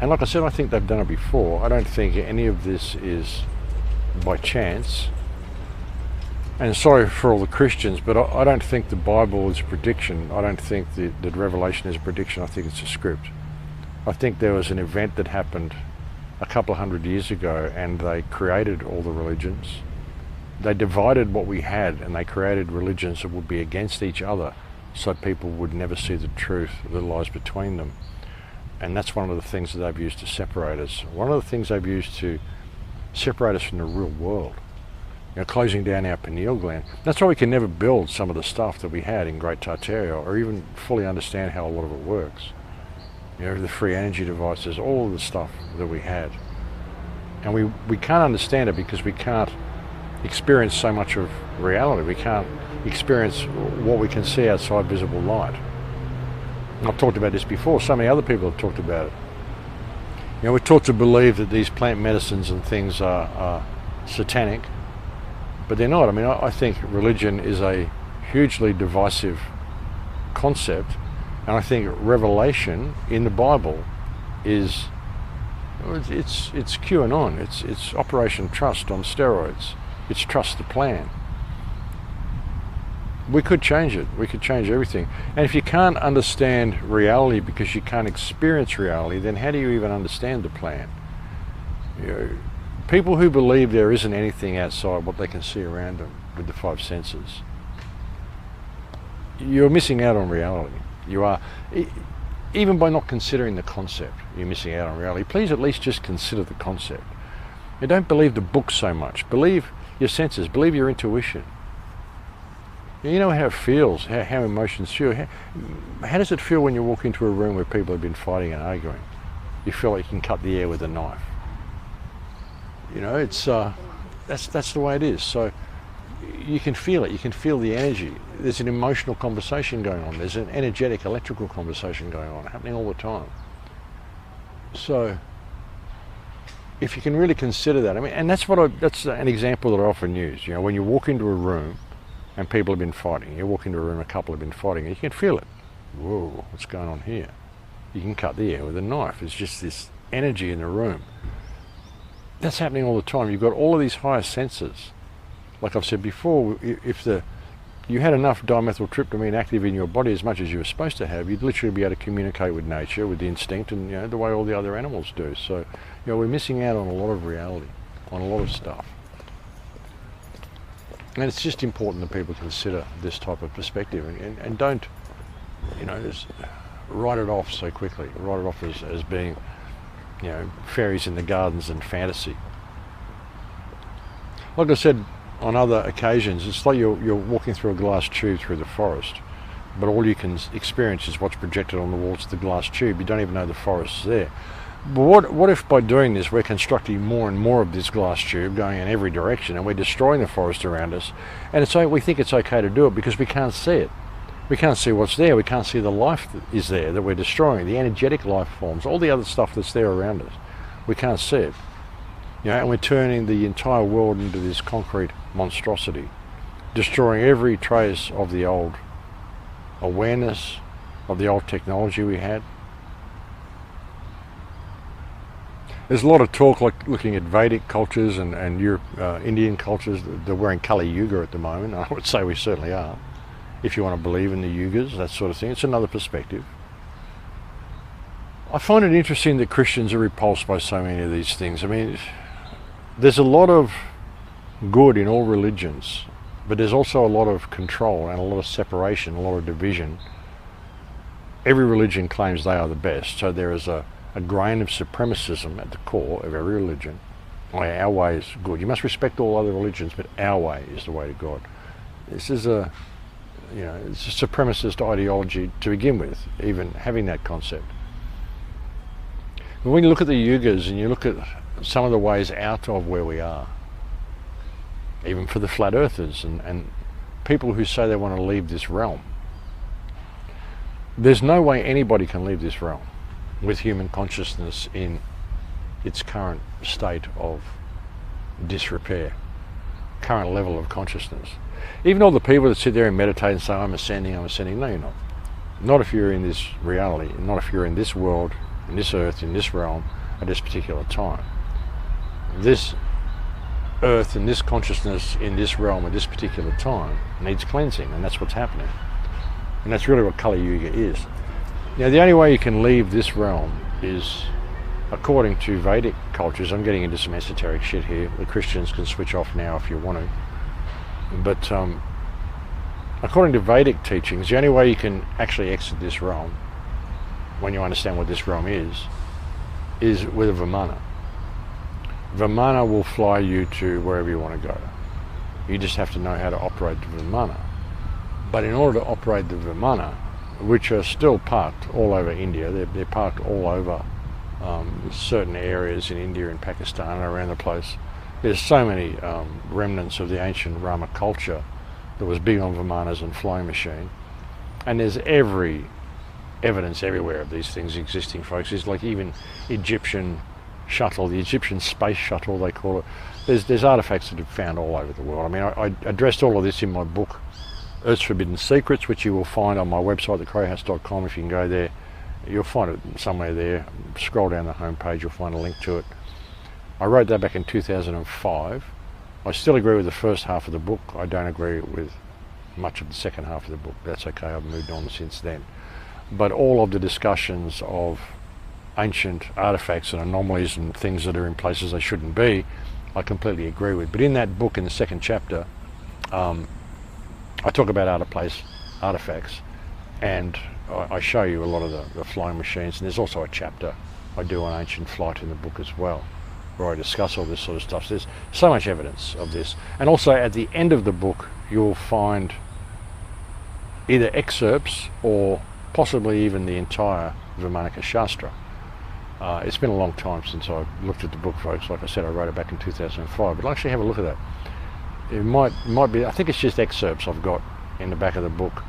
And like I said, I think they've done it before. I don't think any of this is by chance. And sorry for all the Christians, but I don't think the Bible is a prediction. I don't think that Revelation is a prediction. I think it's a script. I think there was an event that happened a couple of hundred years ago, and they created all the religions. They divided what we had, and they created religions that would be against each other, so people would never see the truth that lies between them. And that's one of the things that they've used to separate us. One of the things they've used to separate us from the real world. Closing down our pineal gland. That's why we can never build some of the stuff that we had in Great Tartaria, or even fully understand how a lot of it works. The free energy devices, all of the stuff that we had. And we can't understand it because we can't experience so much of reality. We can't experience what we can see outside visible light. And I've talked about this before. So many other people have talked about it. We're taught to believe that these plant medicines and things are satanic. But they're not. I mean, I think religion is a hugely divisive concept, and I think revelation in the Bible is it's QAnon. It's Operation Trust on steroids. It's trust the plan. We could change it. We could change everything. And if you can't understand reality because you can't experience reality, then how do you even understand the plan? People who believe there isn't anything outside what they can see around them with the five senses, you're missing out on reality. You are, even by not considering the concept, you're missing out on reality. Please at least just consider the concept. And don't believe the book so much. Believe your senses, believe your intuition. You know how it feels, how emotions feel. How does it feel when you walk into a room where people have been fighting and arguing? You feel like you can cut the air with a knife. It's that's the way it is. So you can feel it. You can feel the energy. There's an emotional conversation going on. There's an energetic, electrical conversation going on, happening all the time. So if you can really consider that, and that's an example that I often use. When you walk into a room and people have been fighting, you walk into a room, a couple have been fighting, and you can feel it. Whoa, what's going on here? You can cut the air with a knife. It's just this energy in the room. That's happening all the time. You've got all of these higher senses. Like I've said before, if you had enough dimethyltryptamine active in your body as much as you were supposed to have, you'd literally be able to communicate with nature, with the instinct, and the way all the other animals do. So we're missing out on a lot of reality, on a lot of stuff. And it's just important that people consider this type of perspective and don't, just write it off so quickly. Write it off as being, fairies in the gardens and fantasy. Like I said on other occasions, it's like you're walking through a glass tube through the forest, but all you can experience is what's projected on the walls of the glass tube. You don't even know the forest's there. But what if by doing this we're constructing more and more of this glass tube going in every direction, and we're destroying the forest around us, and we think it's okay to do it because we can't see it. We can't see what's there. We can't see the life that is there that we're destroying, the energetic life forms, all the other stuff that's there around us. We can't see it. And we're turning the entire world into this concrete monstrosity, destroying every trace of the old awareness, of the old technology we had. There's a lot of talk, like looking at Vedic cultures and Indian cultures. They're wearing Kali Yuga at the moment. I would say we certainly are. If you want to believe in the Yugas, that sort of thing. It's another perspective. I find it interesting that Christians are repulsed by so many of these things. There's a lot of good in all religions, but there's also a lot of control and a lot of separation, a lot of division. Every religion claims they are the best, so there is a grain of supremacism at the core of every religion. Our way is good. You must respect all other religions, but our way is the way to God. This is it's a supremacist ideology to begin with, even having that concept. But when you look at the Yugas and you look at some of the ways out of where we are, even for the flat earthers and people who say they want to leave this realm, there's no way anybody can leave this realm with human consciousness in its current state of disrepair, current level of consciousness. Even all the people that sit there and meditate and say, I'm ascending, no, you're not. Not if you're in this reality, not if you're in this world in this earth, in this realm, at this particular time. This earth and this consciousness in this realm at this particular time needs cleansing, and that's what's happening. And that's really what Kali Yuga is. Now, the only way you can leave this realm is, according to Vedic cultures, I'm getting into some esoteric shit here, the Christians can switch off now if you want to, but according to Vedic teachings, the only way you can actually exit this realm, when you understand what this realm is with a Vimana. Vimana will fly you to wherever you want to go. You just have to know how to operate the Vimana. But in order to operate the Vimana, which are still parked all over India, they're parked all over certain areas in India and Pakistan and around the place. There's so many remnants of the ancient Rama culture that was big on Vimanas and flying machine. And there's every evidence everywhere of these things existing, folks. It's like even Egyptian shuttle, the Egyptian space shuttle they call it. There's artifacts that are found all over the world. I mean, I addressed all of this in my book, Earth's Forbidden Secrets, which you will find on my website, thecrowhouse.com. If you can go there, you'll find it somewhere there. Scroll down the home page, you'll find a link to it. I wrote that back in 2005. I still agree with the first half of the book. I don't agree with much of the second half of the book. That's okay, I've moved on since then. But all of the discussions of ancient artifacts and anomalies and things that are in places they shouldn't be, I completely agree with. But in that book, in the second chapter, I talk about out-of-place artifacts, and I show you a lot of the flying machines, and there's also a chapter I do on ancient flight in the book as well, where I discuss all this sort of stuff. So there's so much evidence of this. And also at the end of the book, you'll find either excerpts or possibly even the entire Vimanika Shastra. It's been a long time since I looked at the book, folks. Like I said, I wrote it back in 2005, but I'll actually have a look at that. It might be, I think it's just excerpts I've got in the back of the book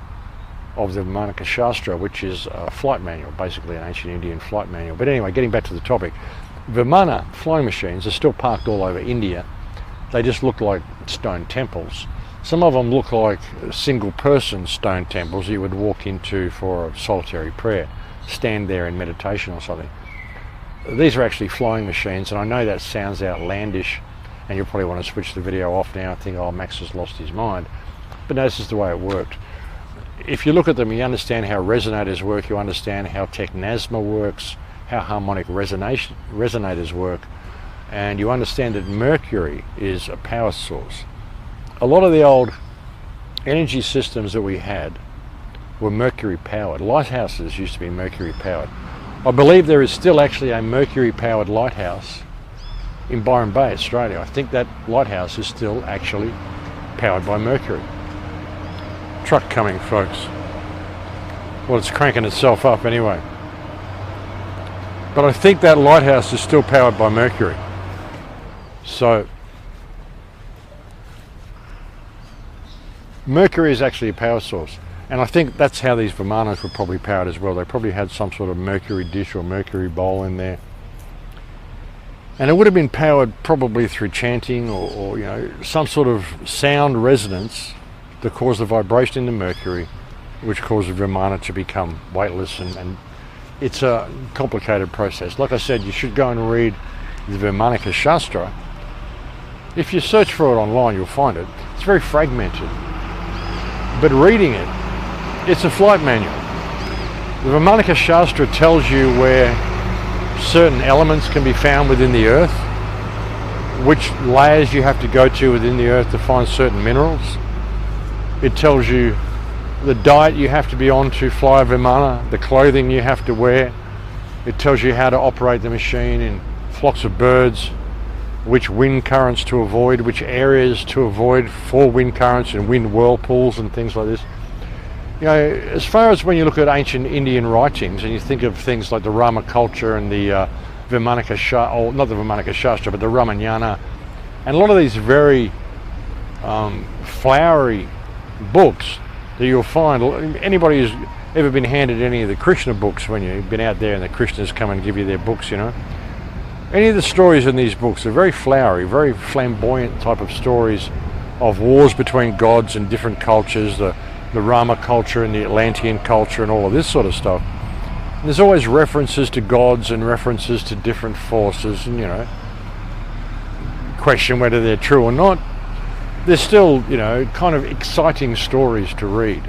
of the Vimanika Shastra, which is a flight manual, basically an ancient Indian flight manual. But anyway, getting back to the topic, Vimana flying machines are still parked all over India. They just look like stone temples. Some of them look like single-person stone temples you would walk into for a solitary prayer, stand there in meditation or something. These are actually flying machines, and I know that sounds outlandish, and you'll probably want to switch the video off now and think, oh, Max has lost his mind. But no, this is the way it worked. If you look at them, you understand how resonators work, you understand how technasma works, how harmonic resonators work, and you understand that Mercury is a power source. A lot of the old energy systems that we had were Mercury powered. Lighthouses used to be Mercury powered. I believe there is still actually a Mercury powered lighthouse in Byron Bay, Australia. I think that lighthouse is still actually powered by Mercury. Truck coming, folks. Well, it's cranking itself up anyway. But I think that lighthouse is still powered by Mercury. So Mercury is actually a power source. And I think that's how these Vimanas were probably powered as well. They probably had some sort of mercury dish or mercury bowl in there. And it would have been powered probably through chanting or you know, some sort of sound resonance that caused the vibration in the mercury, which caused the Vimana to become weightless, and it's a complicated process. Like I said, you should go and read the Vimanika Shastra. If you search for it online, you'll find it. It's very fragmented. But reading it, it's a flight manual. The Vimanika Shastra tells you where certain elements can be found within the earth, which layers you have to go to within the earth to find certain minerals. It tells you the diet you have to be on to fly a Vimana, the clothing you have to wear. It tells you how to operate the machine in flocks of birds, which wind currents to avoid, which areas to avoid for wind currents and wind whirlpools and things like this. You know, as far as when you look at ancient Indian writings and you think of things like the Rama culture and the Vimanika Shastra, or not the Vimanika Shastra, but the Ramayana, and a lot of these very flowery books that you'll find, anybody who's ever been handed any of the Krishna books when you've been out there and the Krishnas come and give you their books, you know, any of the stories in these books are very flowery, very flamboyant type of stories of wars between gods and different cultures, the Rama culture and the Atlantean culture and all of this sort of stuff. There's always references to gods and references to different forces, and question whether they're true or not. There's still, kind of exciting stories to read.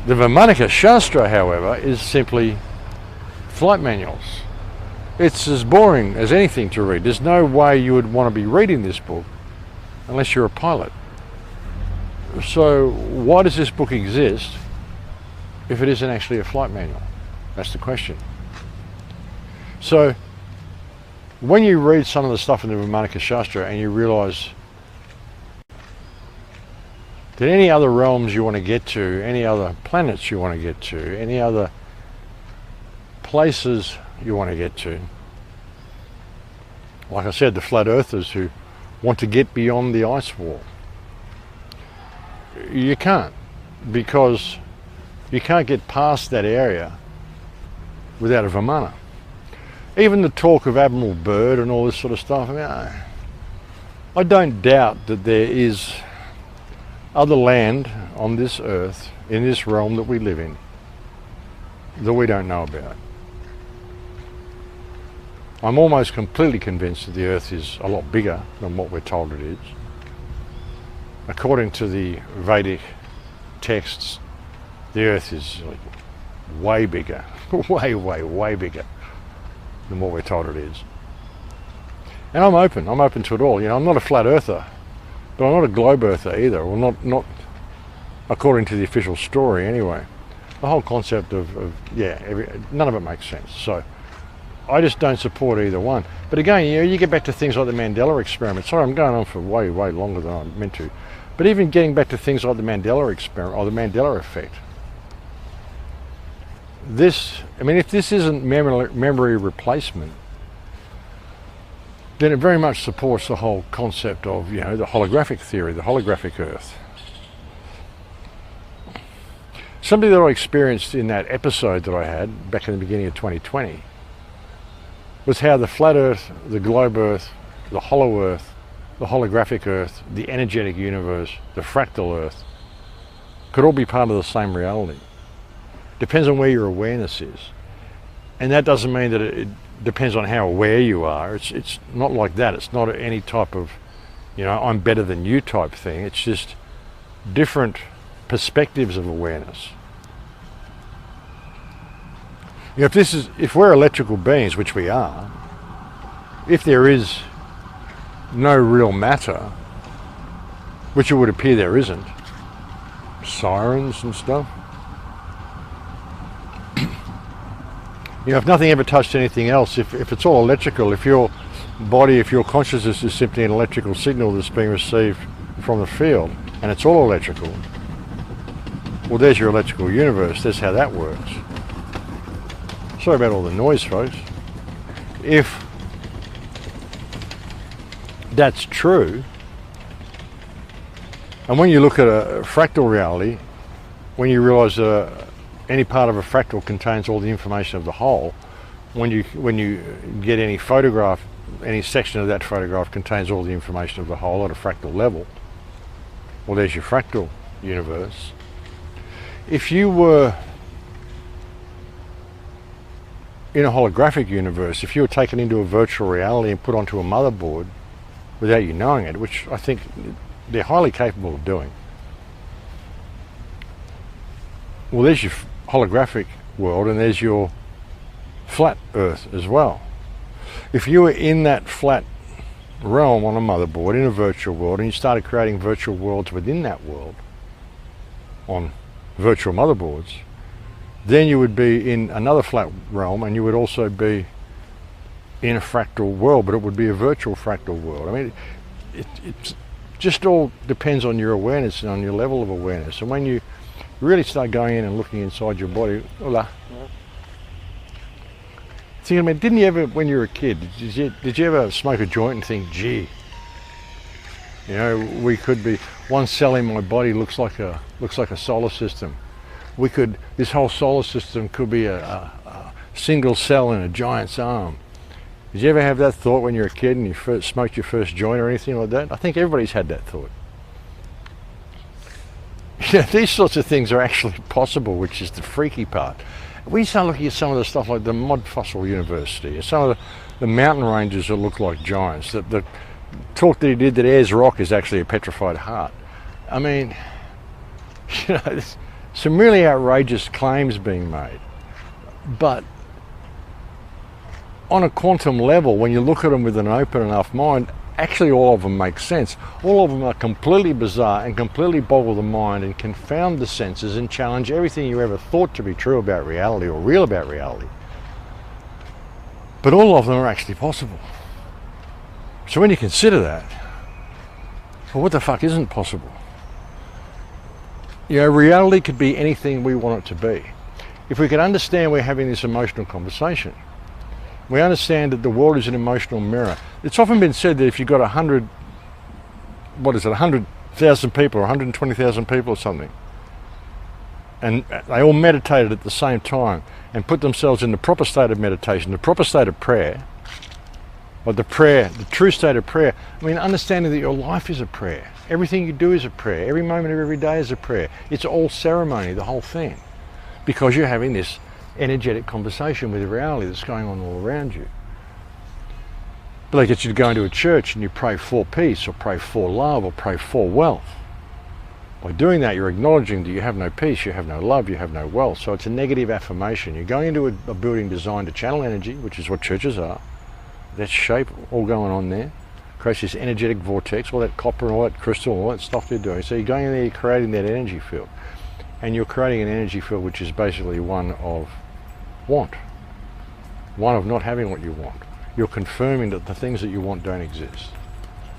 The Vaimanika Shastra, however, is simply flight manuals. It's as boring as anything to read. There's no way you would want to be reading this book unless you're a pilot. So why does this book exist if it isn't actually a flight manual? That's the question. So when you read some of the stuff in the Vaimanika Shastra and you realise that any other realms you want to get to, any other planets you want to get to, any other places you want to get to, like I said, the flat earthers who want to get beyond the ice wall, you can't, because you can't get past that area without a Vimana. Even the talk of Admiral Byrd and all this sort of stuff, I don't doubt that there is other land on this earth, in this realm that we live in, that we don't know about. I'm almost completely convinced that the earth is a lot bigger than what we're told it is. According to the Vedic texts, the earth is like way bigger, way bigger than what we're told it is. And I'm open to it all. I'm not a flat earther, but I'm not a globe earther either, or not according to the official story anyway. The whole concept of none of it makes sense. So I just don't support either one. But again, you get back to things like the Mandela experiment. Sorry, I'm going on for way longer than I meant to. But even getting back to things like the Mandela experiment or the Mandela effect, if this isn't memory replacement, then it very much supports the whole concept of, the holographic theory, the holographic earth. Something that I experienced in that episode that I had back in the beginning of 2020 was how the flat earth, the globe earth, the hollow earth, the holographic earth, the energetic universe, the fractal earth could all be part of the same reality. Depends on where your awareness is. And that doesn't mean that it depends on how aware you are. It's not like that. It's not any type of, I'm better than you type thing. It's just different perspectives of awareness. If we're electrical beings, which we are, if there is no real matter, which it would appear there isn't, sirens and stuff, if nothing ever touched anything else, if it's all electrical, if your body, if your consciousness is simply an electrical signal that's being received from the field, and it's all electrical, well, there's your electrical universe. That's how that works. Sorry about all the noise, folks. If that's true, and when you look at a fractal reality, when you realize that any part of a fractal contains all the information of the whole, when you get any photograph, any section of that photograph contains all the information of the whole at a fractal level, well, there's your fractal universe. If you were in a holographic universe, if you were taken into a virtual reality and put onto a motherboard without you knowing it, which I think they're highly capable of doing, well, there's your holographic world, and there's your flat earth as well. If you were in that flat realm on a motherboard in a virtual world, and you started creating virtual worlds within that world on virtual motherboards, then you would be in another flat realm, and you would also be in a fractal world, but it would be a virtual fractal world. I mean, it just all depends on your awareness and on your level of awareness. And when you really start going in and looking inside your body, didn't you ever, when you were a kid, did you ever smoke a joint and think, gee, we could be, one cell in my body looks like a solar system. This whole solar system could be a single cell in a giant's arm. Did you ever have that thought when you were a kid and you first smoked your first joint or anything like that? I think everybody's had that thought. These sorts of things are actually possible, which is the freaky part. We start looking at some of the stuff like the Mod Fossil University, some of the mountain ranges that look like giants, the talk that he did that Ayers Rock is actually a petrified heart. I mean, you know, there's some really outrageous claims being made. But on a quantum level, when you look at them with an open enough mind, actually all of them make sense. All of them are completely bizarre and completely boggle the mind and confound the senses and challenge everything you ever thought to be true about reality or real about reality. But all of them are actually possible. So when you consider that, well, what the fuck isn't possible? You know, reality could be anything we want it to be. If we could understand we're having this emotional conversation, we understand that the world is an emotional mirror. It's often been said that if you've got 100,000 people or 120,000 people or something, and they all meditated at the same time and put themselves in the proper state of meditation, the proper state of prayer, or the true state of prayer, I mean, understanding that your life is a prayer. Everything you do is a prayer. Every moment of every day is a prayer. It's all ceremony, the whole thing, because you're having this energetic conversation with reality that's going on all around you. But they get you to go into a church and you pray for peace or pray for love or pray for wealth. By doing that, you're acknowledging that you have no peace, you have no love, you have no wealth. So it's a negative affirmation. You're going into a building designed to channel energy, which is what churches are. That shape all going on there creates this energetic vortex, all that copper and all that crystal and all that stuff they're doing. So you're going in there, you're creating that energy field. And you're creating an energy field which is basically one of want. One of not having what you want. You're confirming that the things that you want don't exist.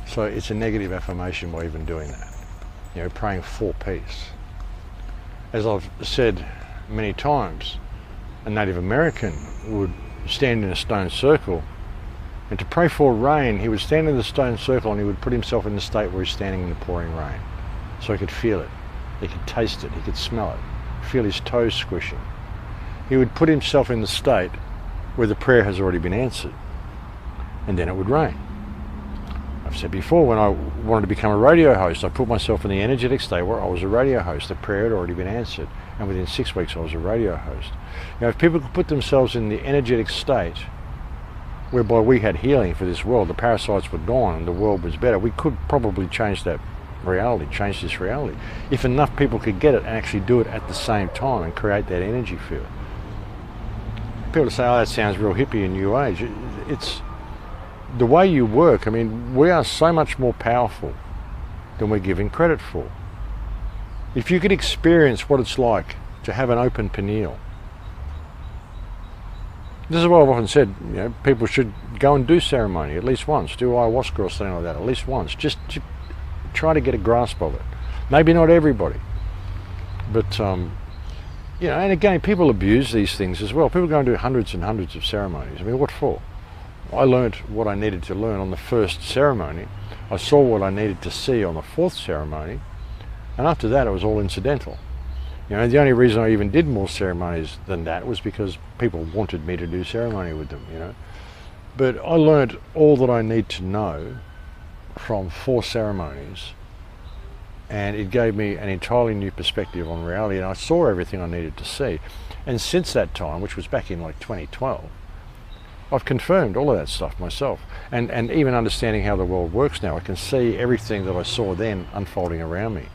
So it's a negative affirmation by even doing that. You know, praying for peace. As I've said many times, a Native American would stand in a stone circle, and to pray for rain, he would stand in the stone circle and he would put himself in the state where he's standing in the pouring rain. So he could feel it, he could taste it, he could smell it, feel his toes squishing. He would put himself in the state where the prayer has already been answered, and then it would rain. I've said before, when I wanted to become a radio host, I put myself in the energetic state where I was a radio host. The prayer had already been answered, and within 6 weeks I was a radio host. Now, if people could put themselves in the energetic state whereby we had healing for this world, the parasites were gone and the world was better, we could probably change that reality, change this reality. If enough people could get it and actually do it at the same time and create that energy field. People say, oh, that sounds real hippie and new age. It's the way you work. I mean, we are so much more powerful than we're giving credit for. If you could experience what it's like to have an open pineal, this is what I've often said, you know, people should go and do ceremony at least once, do ayahuasca or something like that at least once, just to try to get a grasp of it. Maybe not everybody, but you know, and again, people abuse these things as well. People go and do hundreds and hundreds of ceremonies. I mean, what for? I learnt what I needed to learn on the first ceremony. I saw what I needed to see on the fourth ceremony, and after that it was all incidental. You know, the only reason I even did more ceremonies than that was because people wanted me to do ceremony with them, you know. But I learnt all that I need to know from 4 ceremonies, and it gave me an entirely new perspective on reality, and I saw everything I needed to see. And since that time, which was back in like 2012, I've confirmed all of that stuff myself. And even understanding how the world works now, I can see everything that I saw then unfolding around me.